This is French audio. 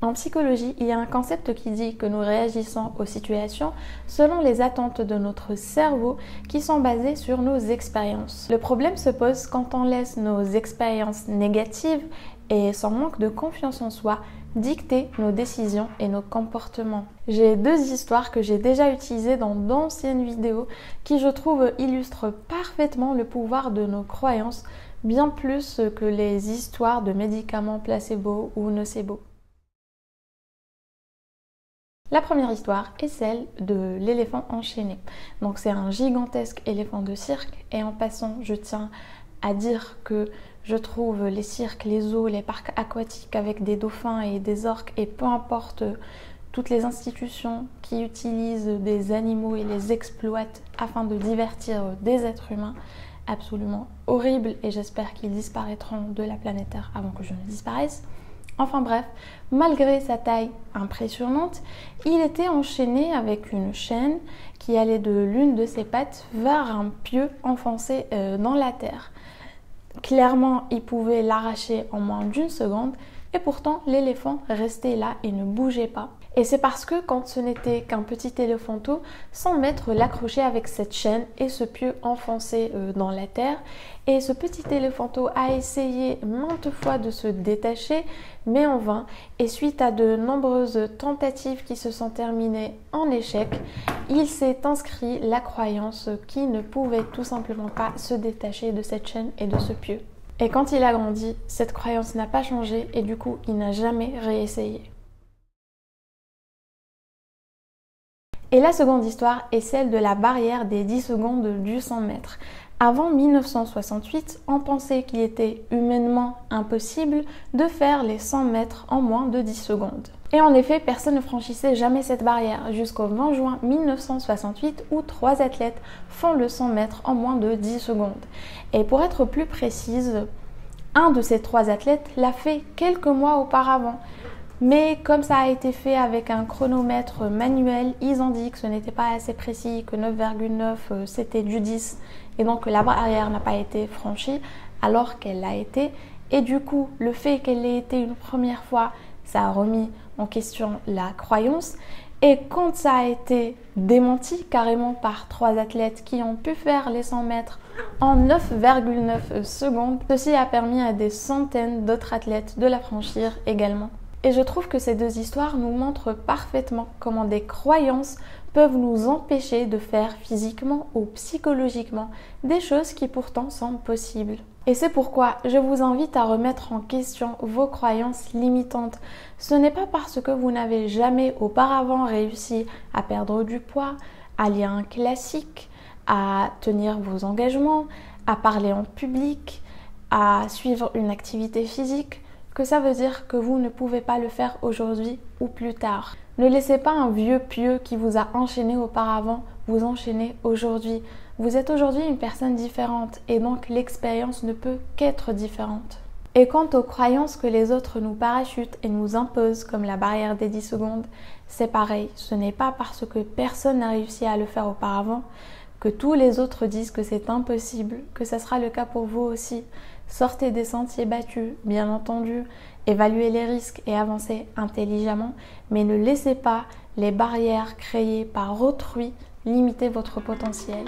En psychologie, il y a un concept qui dit que nous réagissons aux situations selon les attentes de notre cerveau qui sont basées sur nos expériences. Le problème se pose quand on laisse nos expériences négatives et son manque de confiance en soi dicter nos décisions et nos comportements. J'ai deux histoires que j'ai déjà utilisées dans d'anciennes vidéos qui, je trouve, illustrent parfaitement le pouvoir de nos croyances, bien plus que les histoires de médicaments placebo ou nocebo. La première histoire est celle de l'éléphant enchaîné. Donc c'est un gigantesque éléphant de cirque et en passant, je tiens à dire que je trouve les cirques, les zoos, les parcs aquatiques avec des dauphins et des orques et peu importe toutes les institutions qui utilisent des animaux et les exploitent afin de divertir des êtres humains absolument horribles et j'espère qu'ils disparaîtront de la planète Terre avant que je ne disparaisse. Enfin bref, malgré sa taille impressionnante, il était enchaîné avec une chaîne qui allait de l'une de ses pattes vers un pieu enfoncé dans la terre. Clairement, il pouvait l'arracher en moins d'une seconde et pourtant l'éléphant restait là et ne bougeait pas. Et c'est parce que quand ce n'était qu'un petit éléphanteau, son maître l'accrochait avec cette chaîne et ce pieu enfoncé dans la terre. Et ce petit éléphanteau a essayé maintes fois de se détacher, mais en vain. Et suite à de nombreuses tentatives qui se sont terminées en échec, il s'est inscrit la croyance qu'il ne pouvait tout simplement pas se détacher de cette chaîne et de ce pieu. Et quand il a grandi, cette croyance n'a pas changé et du coup, il n'a jamais réessayé. Et la seconde histoire est celle de la barrière des 10 secondes du 100 mètres. Avant 1968, on pensait qu'il était humainement impossible de faire les 100 mètres en moins de 10 secondes. Et en effet, personne ne franchissait jamais cette barrière jusqu'au 20 juin 1968 où 3 athlètes font le 100 mètres en moins de 10 secondes. Et pour être plus précise, un de ces 3 athlètes l'a fait quelques mois auparavant. Mais comme ça a été fait avec un chronomètre manuel, ils ont dit que ce n'était pas assez précis, que 9,9 c'était du 10 et donc que la barrière n'a pas été franchie alors qu'elle l'a été. Et du coup, le fait qu'elle ait été une première fois, ça a remis en question la croyance. Et quand ça a été démenti carrément par 3 athlètes qui ont pu faire les 100 mètres en 9,9 secondes, ceci a permis à des centaines d'autres athlètes de la franchir également. Et je trouve que ces deux histoires nous montrent parfaitement comment des croyances peuvent nous empêcher de faire physiquement ou psychologiquement des choses qui pourtant semblent possibles. Et c'est pourquoi je vous invite à remettre en question vos croyances limitantes. Ce n'est pas parce que vous n'avez jamais auparavant réussi à perdre du poids, à lire un classique, à tenir vos engagements, à parler en public, à suivre une activité physique, que ça veut dire que vous ne pouvez pas le faire aujourd'hui ou plus tard. Ne laissez pas un vieux pieu qui vous a enchaîné auparavant vous enchaîner aujourd'hui. Vous êtes aujourd'hui une personne différente et donc l'expérience ne peut qu'être différente. Et quant aux croyances que les autres nous parachutent et nous imposent comme la barrière des 10 secondes, c'est pareil. Ce n'est pas parce que personne n'a réussi à le faire auparavant que tous les autres disent que c'est impossible, que ça sera le cas pour vous aussi. Sortez des sentiers battus, bien entendu, évaluez les risques et avancez intelligemment, mais ne laissez pas les barrières créées par autrui limiter votre potentiel.